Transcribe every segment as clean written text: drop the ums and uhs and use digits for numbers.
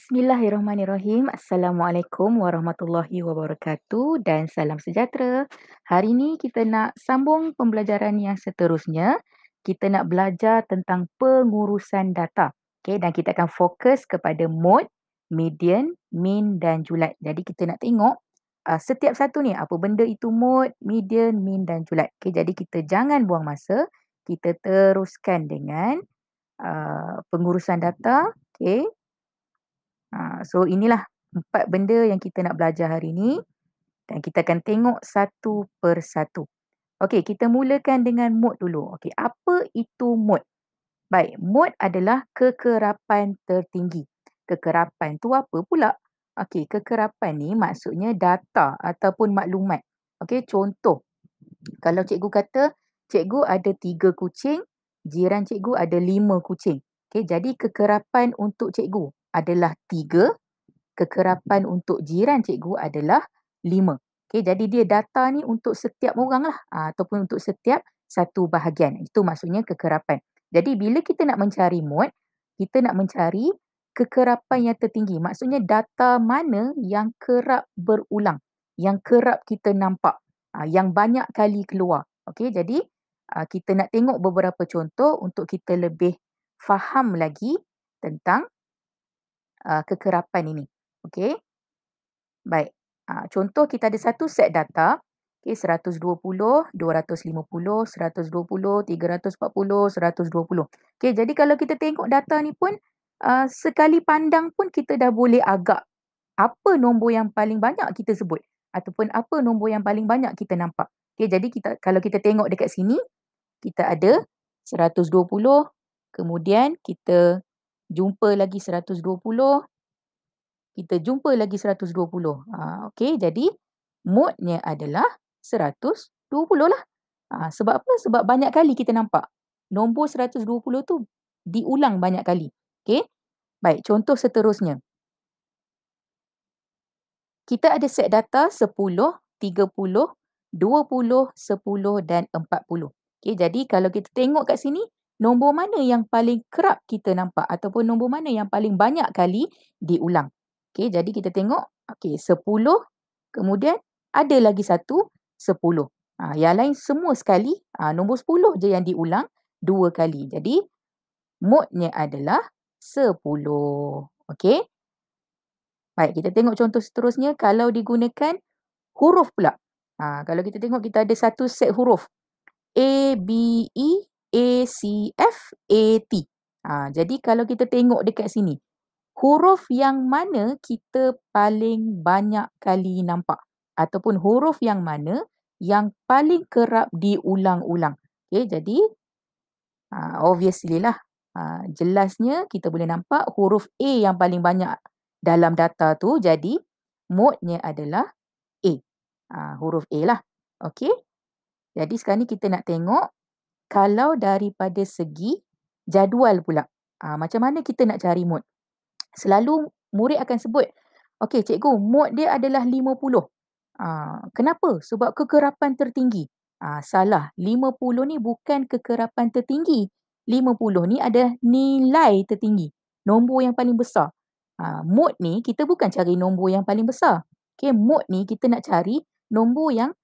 Bismillahirrahmanirrahim. Assalamualaikum warahmatullahi wabarakatuh dan salam sejahtera. Hari ini kita nak sambung pembelajaran yang seterusnya. Kita nak belajar tentang pengurusan data. Okey, dan kita akan fokus kepada mode, median, mean dan julat. Jadi kita nak tengok setiap satu ni apa benda itu mode, median, mean dan julat. Okey, jadi kita jangan buang masa. Kita teruskan dengan pengurusan data. Okey. So inilah 4 benda yang kita nak belajar hari ini dan kita akan tengok satu persatu. Okey, kita mulakan dengan mode dulu. Okey, apa itu mode? Baik, mode adalah kekerapan tertinggi. Kekerapan tu apa pula? Okey, kekerapan ni maksudnya data ataupun maklumat. Okey, contoh. Kalau cikgu kata, cikgu ada 3 kucing, jiran cikgu ada 5 kucing. Okey, jadi kekerapan untuk cikgu adalah 3. Kekerapan untuk jiran cikgu adalah 5. Okey, jadi dia data ni untuk setiap orang lah ataupun untuk setiap satu bahagian. Itu maksudnya kekerapan. Jadi bila kita nak mencari mode, kita nak mencari kekerapan yang tertinggi. Maksudnya data mana yang kerap berulang, yang kerap kita nampak, yang banyak kali keluar. Okey, jadi kita nak tengok beberapa contoh untuk kita lebih faham lagi tentang kekerapan ini. Okey. Baik. Contoh kita ada satu set data. Okey, 120, 250, 120, 340, 120. Okey, jadi kalau kita tengok data ni pun sekali pandang pun kita dah boleh agak apa nombor yang paling banyak kita sebut ataupun apa nombor yang paling banyak kita nampak. Okey, jadi kalau kita tengok dekat sini, kita ada 120, kemudian kita jumpa lagi 120, kita jumpa lagi 120. Okey, jadi mode-nya adalah 120 lah. Sebab apa? Sebab banyak kali kita nampak. Nombor 120 tu diulang banyak kali. Okey. Baik, contoh seterusnya. Kita ada set data 10, 30, 20, 10 dan 40. Okey, jadi kalau kita tengok kat sini, nombor mana yang paling kerap kita nampak ataupun nombor mana yang paling banyak kali diulang. Okey, jadi kita tengok, okey, 10, kemudian ada lagi satu, 10. Yang lain semua sekali, nombor 10 je yang diulang 2 kali. Jadi, mode-nya adalah 10. Okey. Baik, kita tengok contoh seterusnya. Kalau digunakan huruf pula. Kalau kita tengok kita ada satu set huruf. A, B, E, A, C, F, A, T. Jadi kalau kita tengok dekat sini, huruf yang mana kita paling banyak kali nampak? Ataupun huruf yang mana yang paling kerap diulang-ulang? Okay, jadi obviously lah. Jelasnya kita boleh nampak huruf A yang paling banyak dalam data tu. Jadi mode-nya adalah A. Huruf A lah. Okey. Jadi sekarang ni kita nak tengok kalau daripada segi jadual pula. Macam mana kita nak cari mode? Selalu murid akan sebut, okey cikgu, mode dia adalah 50. Kenapa? Sebab kekerapan tertinggi. Salah. 50 ni bukan kekerapan tertinggi. 50 ni ada nilai tertinggi. Nombor yang paling besar. Mode ni kita bukan cari nombor yang paling besar. Okay, mode ni kita nak cari nombor yang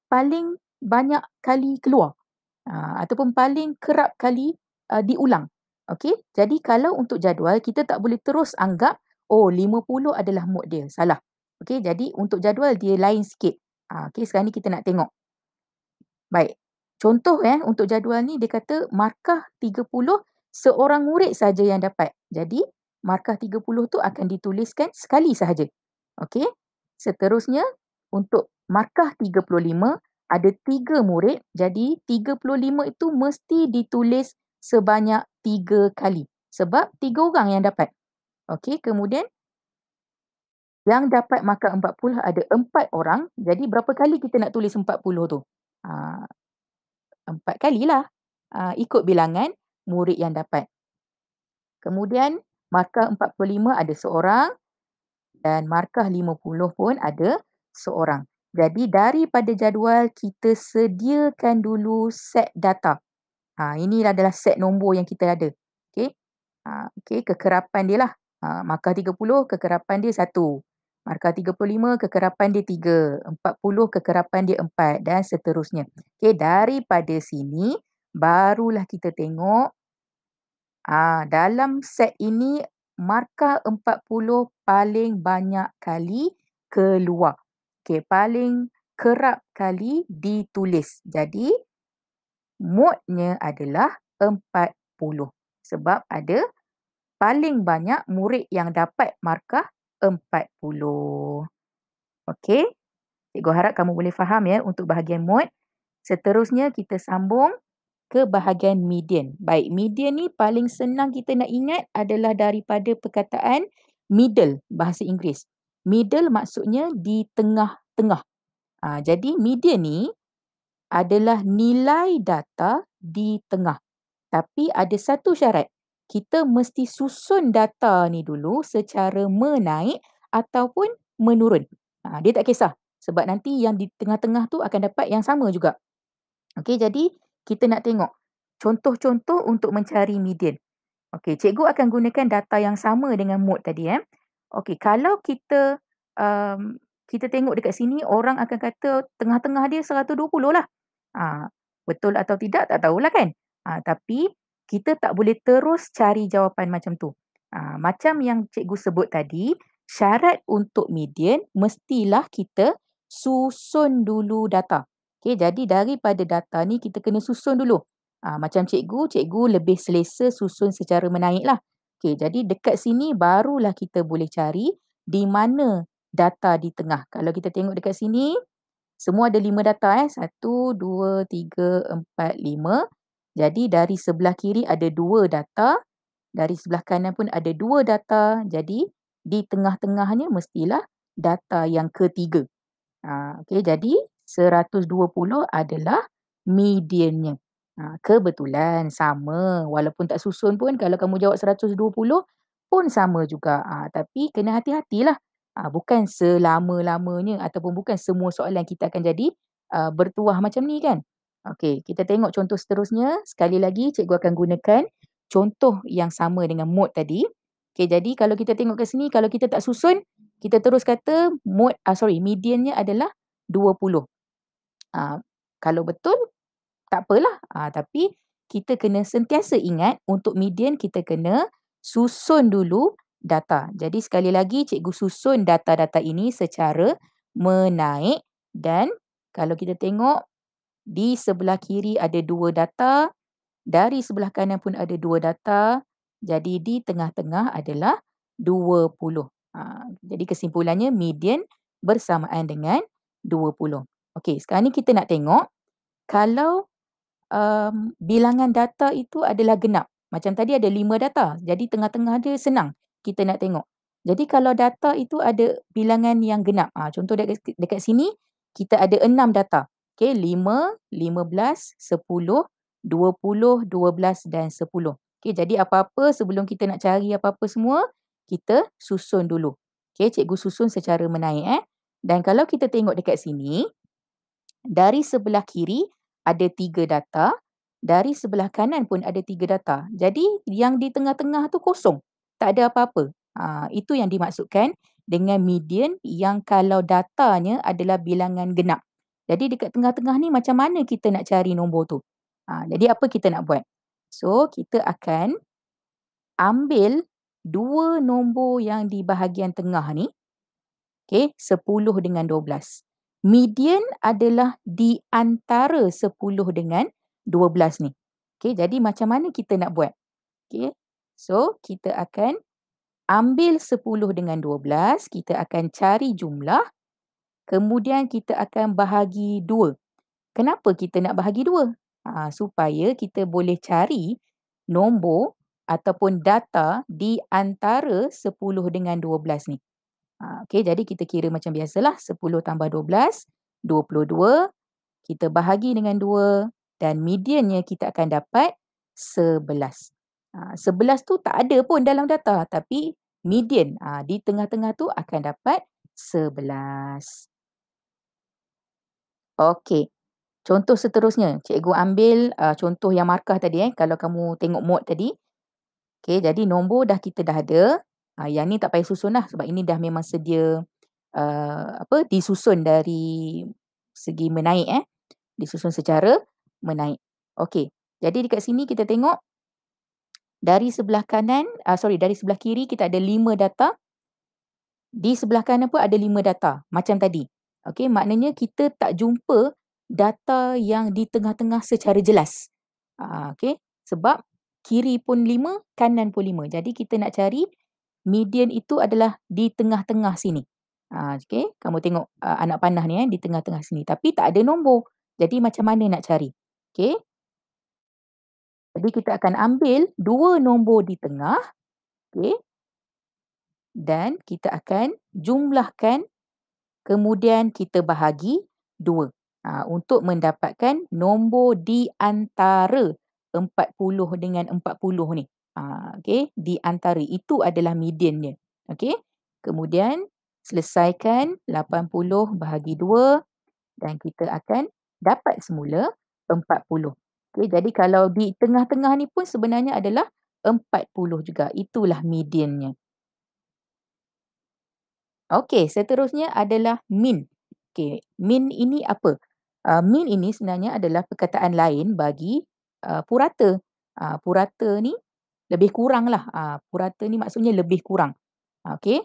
paling banyak kali keluar. Ataupun paling kerap kali diulang. Okey, jadi kalau untuk jadual kita tak boleh terus anggap 50 adalah mode dia. Salah. Okey, jadi untuk jadual dia lain sikit. Okey, sekarang ni kita nak tengok. Baik. Contoh untuk jadual ni dia kata markah 30 seorang murid saja yang dapat. Jadi markah 30 tu akan dituliskan sekali sahaja. Okey. Seterusnya untuk markah 35 ada 3 murid, jadi 35 itu mesti ditulis sebanyak 3 kali. Sebab 3 orang yang dapat. Okey, kemudian yang dapat markah 40 ada 4 orang, jadi berapa kali kita nak tulis 40 tu? 4 kalilah. Ikut bilangan murid yang dapat. Kemudian markah 45 ada seorang dan markah 50 pun ada seorang. Jadi daripada jadual kita sediakan dulu set data. Ini adalah set nombor yang kita ada. Okey. Okey, kekerapan dia lah. Markah 30 kekerapan dia 1. Markah 35 kekerapan dia 3. 40 kekerapan dia 4 dan seterusnya. Okey, daripada sini barulah kita tengok dalam set ini markah 40 paling banyak kali keluar. Okey, paling kerap kali ditulis. Jadi modnya adalah 40 sebab ada paling banyak murid yang dapat markah 40. Okey, cikgu harap kamu boleh faham ya untuk bahagian mod. Seterusnya kita sambung ke bahagian median. Baik, median ni paling senang kita nak ingat adalah daripada perkataan middle bahasa Inggeris. Middle maksudnya di tengah-tengah. Jadi median ni adalah nilai data di tengah. Tapi ada satu syarat. Kita mesti susun data ni dulu secara menaik ataupun menurun. Dia tak kisah. Sebab nanti yang di tengah-tengah tu akan dapat yang sama juga. Okey, jadi kita nak tengok contoh-contoh untuk mencari median. Okey, cikgu akan gunakan data yang sama dengan mod tadi. Okey, kalau kita tengok dekat sini, orang akan kata tengah-tengah dia 120 lah. Betul atau tidak, tak tahulah kan. Tapi kita tak boleh terus cari jawapan macam tu. Macam yang cikgu sebut tadi, syarat untuk median mestilah kita susun dulu data. Okey, jadi daripada data ni kita kena susun dulu. Macam cikgu lebih selesa susun secara menaik lah. Okey, jadi dekat sini barulah kita boleh cari di mana data di tengah. Kalau kita tengok dekat sini, semua ada 5 data. 1, 2, 3, 4, 5. Jadi dari sebelah kiri ada 2 data. Dari sebelah kanan pun ada 2 data. Jadi di tengah-tengahnya mestilah data yang ketiga. Okey, jadi 120 adalah mediannya. Kebetulan sama. Walaupun tak susun pun kalau kamu jawab 120 pun sama juga. Tapi kena hati-hatilah. Bukan selama-lamanya ataupun bukan semua soalan kita akan jadi bertuah macam ni kan. Okey, kita tengok contoh seterusnya. Sekali lagi cikgu akan gunakan contoh yang sama dengan mod tadi. Okey, jadi kalau kita tengok ke sini, kalau kita tak susun, kita terus kata mediannya adalah 20. Kalau betul, tak apalah. Tapi kita kena sentiasa ingat untuk median kita kena susun dulu data. Jadi sekali lagi cikgu susun data-data ini secara menaik dan kalau kita tengok di sebelah kiri ada 2 data, dari sebelah kanan pun ada 2 data. Jadi di tengah-tengah adalah 20. Jadi kesimpulannya median bersamaan dengan 20. Okey, sekarang ni kita nak tengok kalau bilangan data itu adalah genap. Macam tadi ada 5 data. Jadi tengah-tengah dia senang kita nak tengok. Jadi kalau data itu ada bilangan yang genap. Contoh dekat sini kita ada 6 data. Okey, 5, 15, 10, 20, 12 dan 10. Okey, jadi apa-apa sebelum kita nak cari apa-apa semua, kita susun dulu. Okey, cikgu susun secara menaik. Dan kalau kita tengok dekat sini, dari sebelah kiri ada 3 data, dari sebelah kanan pun ada 3 data. Jadi yang di tengah-tengah tu kosong, tak ada apa-apa. Itu yang dimaksudkan dengan median yang kalau datanya adalah bilangan genap. Jadi dekat tengah-tengah ni macam mana kita nak cari nombor tu? Jadi apa kita nak buat? So kita akan ambil 2 nombor yang di bahagian tengah ni. Okey, 10 dengan 12. Median adalah di antara 10 dengan 12 ni. Okey, jadi macam mana kita nak buat? Okey, so kita akan ambil 10 dengan 12, kita akan cari jumlah, kemudian kita akan bahagi 2. Kenapa kita nak bahagi 2? Supaya kita boleh cari nombor ataupun data di antara 10 dengan 12 ni. Okey, jadi kita kira macam biasalah 10 tambah 12, 22. Kita bahagi dengan 2 dan mediannya kita akan dapat 11. 11 tu tak ada pun dalam data tapi median di tengah-tengah tu akan dapat 11. Okey, contoh seterusnya. Cikgu ambil contoh yang markah tadi. Kalau kamu tengok mod tadi. Okey, jadi nombor kita dah ada. Yang ni tak payah susun lah sebab ini dah memang sedia disusun dari segi menaik disusun secara menaik. Okey, jadi dekat sini kita tengok dari sebelah kanan, dari sebelah kiri kita ada 5 data, di sebelah kanan pun ada 5 data macam tadi. Okey, maknanya kita tak jumpa data yang di tengah-tengah secara jelas. Okey, sebab kiri pun 5, kanan pun 5. Jadi kita nak cari median itu adalah di tengah-tengah sini. Okey, kamu tengok anak panah ni di tengah-tengah sini tapi tak ada nombor. Jadi macam mana nak cari? Okey, jadi kita akan ambil 2 nombor di tengah, okey, dan kita akan jumlahkan kemudian kita bahagi 2 untuk mendapatkan nombor di antara 40 dengan 40 ni. Okey, di antara itu adalah mediannya. Okey. Kemudian selesaikan 80 bahagi 2 dan kita akan dapat semula 40. Okey, jadi kalau di tengah-tengah ni pun sebenarnya adalah 40 juga. Itulah mediannya. Okey, seterusnya adalah min. Okey, min ini apa? Min ini sebenarnya adalah perkataan lain bagi purata. Purata ni lebih kuranglah. Purata ni maksudnya lebih kurang. Okey.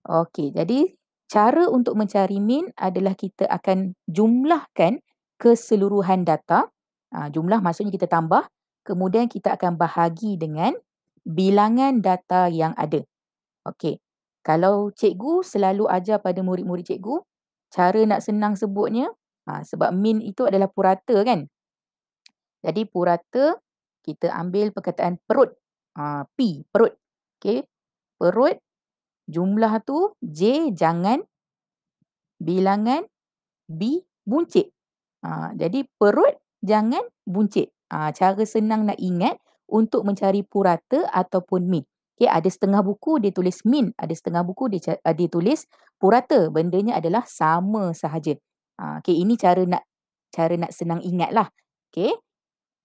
Okey, jadi cara untuk mencari min adalah kita akan jumlahkan keseluruhan data. Jumlah maksudnya kita tambah, kemudian kita akan bahagi dengan bilangan data yang ada. Okey. Kalau cikgu selalu ajar pada murid-murid cikgu, cara nak senang sebutnya, sebab min itu adalah purata kan. Jadi purata, kita ambil perkataan perut. P, perut. Okey. Perut, jumlah tu J jangan, bilangan B buncit. Jadi perut jangan buncit. Cara senang nak ingat untuk mencari purata ataupun min. Okey, ada setengah buku dia tulis min, ada setengah buku dia tulis purata. Bendanya adalah sama sahaja. Okey, ini cara nak senang ingatlah. Okey.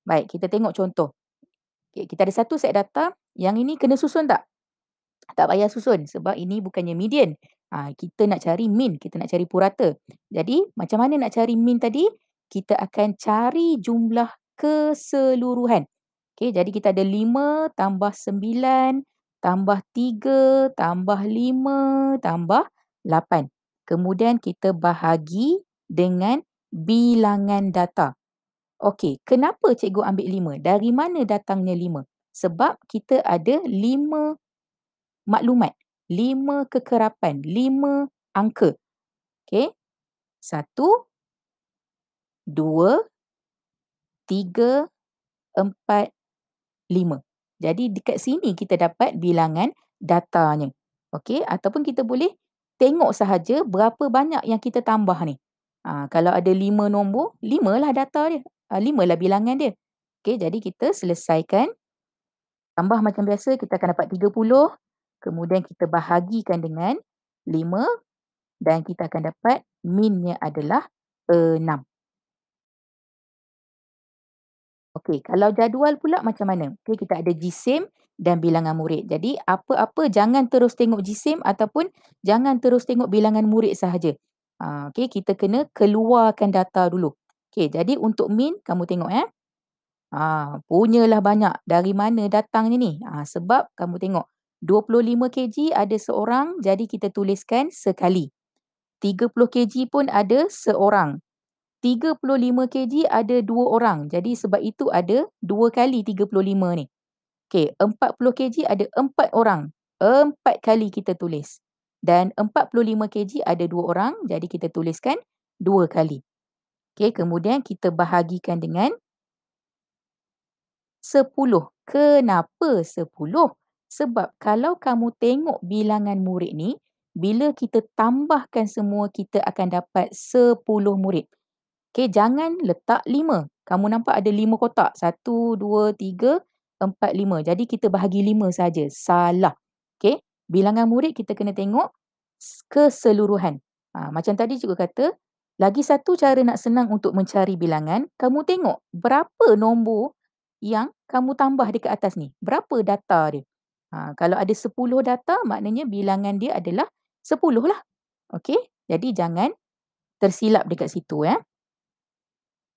Baik, kita tengok contoh. Okey, kita ada satu set data, yang ini kena susun tak? Tak payah susun sebab ini bukannya median. Kita nak cari min, kita nak cari purata. Jadi, macam mana nak cari min tadi? Kita akan cari jumlah keseluruhan. Okey, jadi kita ada 5 tambah 9 tambah 3 tambah 5 tambah 8. Kemudian kita bahagi dengan bilangan data. Okey, kenapa cikgu ambil 5? Dari mana datangnya 5? Sebab kita ada 5 maklumat, 5 kekerapan, 5 angka. Okey. 1, 2, 3, 4, 5. Jadi dekat sini kita dapat bilangan datanya. Okey, ataupun kita boleh tengok sahaja berapa banyak yang kita tambah ni. Kalau ada 5 nombor, 5 lah data dia. 5 lah bilangan dia. Okey, jadi kita selesaikan. Tambah macam biasa kita akan dapat 30. Kemudian kita bahagikan dengan 5 dan kita akan dapat minnya adalah 6. Okey, kalau jadual pula macam mana? Okey, kita ada GSIM dan bilangan murid. Jadi apa-apa jangan terus tengok GSIM ataupun jangan terus tengok bilangan murid sahaja. Okey, kita kena keluarkan data dulu. Okey, jadi untuk min kamu tengok punyalah banyak. Dari mana datangnya ni? Sebab kamu tengok 25 kg ada seorang, jadi kita tuliskan sekali. 30 kg pun ada seorang. 35 kg ada 2 orang. Jadi sebab itu ada 2 kali 35 ni. Okey, 40 kg ada 4 orang. 4 kali kita tulis. Dan 45 kg ada 2 orang, jadi kita tuliskan 2 kali. Okey, kemudian kita bahagikan dengan 10. Kenapa 10? Sebab kalau kamu tengok bilangan murid ni, bila kita tambahkan semua, kita akan dapat 10 murid. Okey, jangan letak 5. Kamu nampak ada 5 kotak. 1, 2, 3, 4, 5. Jadi kita bahagi 5 saja. Salah. Okey, bilangan murid kita kena tengok keseluruhan. Macam tadi cikgu kata, lagi satu cara nak senang untuk mencari bilangan, kamu tengok berapa nombor yang kamu tambah dekat atas ni. Berapa data dia. Kalau ada 10 data, maknanya bilangan dia adalah 10 lah. Okey, jadi jangan tersilap dekat situ, ya.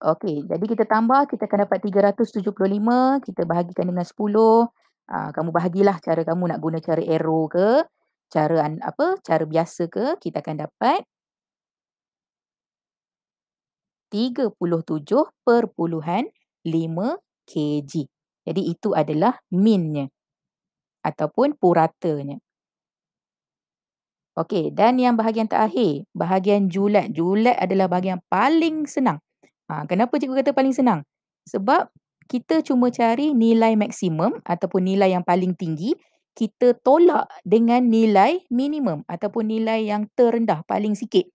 Okey, jadi kita tambah, kita akan dapat 375, kita bahagikan dengan 10. Kamu bahagilah cara kamu nak guna cara arrow ke, cara biasa ke, kita akan dapat 37.5 kg. Jadi itu adalah minnya ataupun puratanya. Okey, dan yang bahagian terakhir, bahagian julat. Julat adalah bahagian paling senang. Kenapa cikgu kata paling senang? Sebab kita cuma cari nilai maksimum ataupun nilai yang paling tinggi, kita tolak dengan nilai minimum ataupun nilai yang terendah, paling sikit.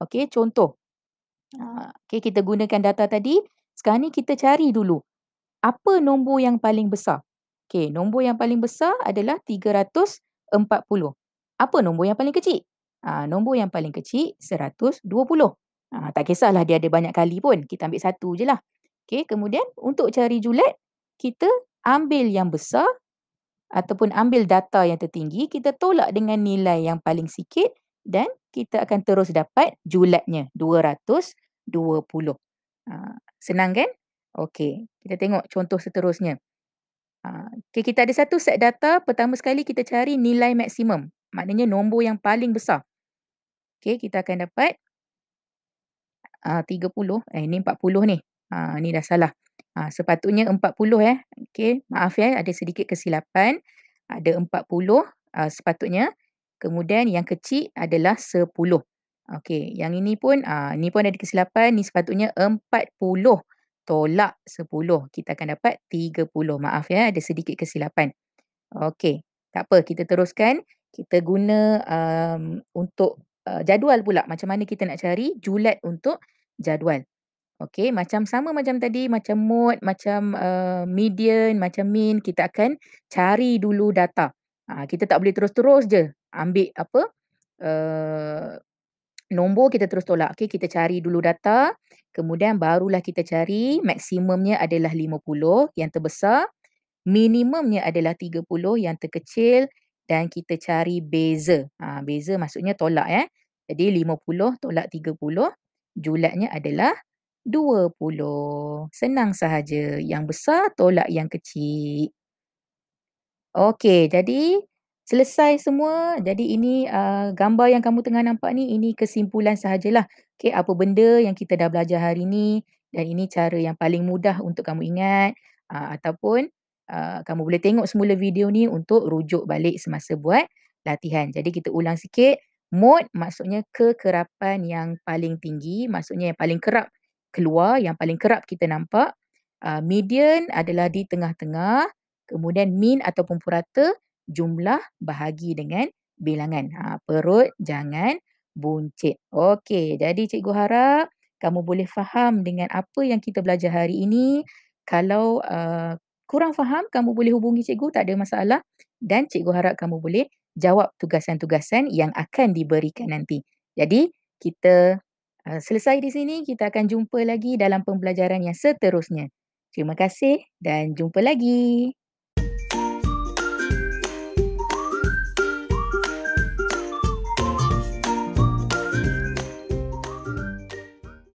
Okey, contoh. Okey, kita gunakan data tadi. Sekarang ni kita cari dulu, apa nombor yang paling besar? Okey, nombor yang paling besar adalah 340. Apa nombor yang paling kecil? Nombor yang paling kecil 120. Tak kisahlah dia ada banyak kali pun, kita ambil satu je lah. Okey, kemudian untuk cari julat, kita ambil yang besar ataupun ambil data yang tertinggi, kita tolak dengan nilai yang paling sikit dan kita akan terus dapat julatnya 220. Senang kan? Okey, kita tengok contoh seterusnya. Okey, kita ada satu set data, pertama sekali kita cari nilai maksimum, maknanya nombor yang paling besar. Okey, kita akan dapat 30, ni 40 ni. Ni dah salah. Sepatutnya 40 Okey, maaf ada sedikit kesilapan. Ada 40 sepatutnya. Kemudian yang kecil adalah 10. Okey, yang ini pun ada kesilapan. Ni sepatutnya 40 tolak 10. Kita akan dapat 30. Maaf ada sedikit kesilapan. Okey, tak apa, kita teruskan. Kita guna untuk jadual pula. Macam mana kita nak cari julat untuk jadual. Okey, sama macam tadi, macam mode, macam median, macam min, kita akan cari dulu data. Kita tak boleh terus-terus je ambil uh, nombor kita terus tolak. Okey, kita cari dulu data, kemudian barulah kita cari maksimumnya adalah 50 yang terbesar, minimumnya adalah 30 yang terkecil dan kita cari beza. Beza maksudnya tolak Jadi 50 tolak 30, julatnya adalah 20. Senang sahaja. Yang besar tolak yang kecil. Okey, jadi selesai semua. Jadi ini gambar yang kamu tengah nampak ni, ini kesimpulan sahajalah. Okey, apa benda yang kita dah belajar hari ni dan ini cara yang paling mudah untuk kamu ingat ataupun kamu boleh tengok semula video ni untuk rujuk balik semasa buat latihan. Jadi kita ulang sikit. Mode maksudnya kekerapan yang paling tinggi, maksudnya yang paling kerap keluar, yang paling kerap kita nampak. Median adalah di tengah-tengah. Kemudian min ataupun purata, jumlah bahagi dengan bilangan. Perut jangan buncit. Okey, jadi cikgu harap kamu boleh faham dengan apa yang kita belajar hari ini. Kalau kurang faham, kamu boleh hubungi cikgu, tak ada masalah. Dan cikgu harap kamu boleh jawab tugasan-tugasan yang akan diberikan nanti. Jadi, kita selesai di sini, kita akan jumpa lagi dalam pembelajaran yang seterusnya. Terima kasih dan jumpa lagi.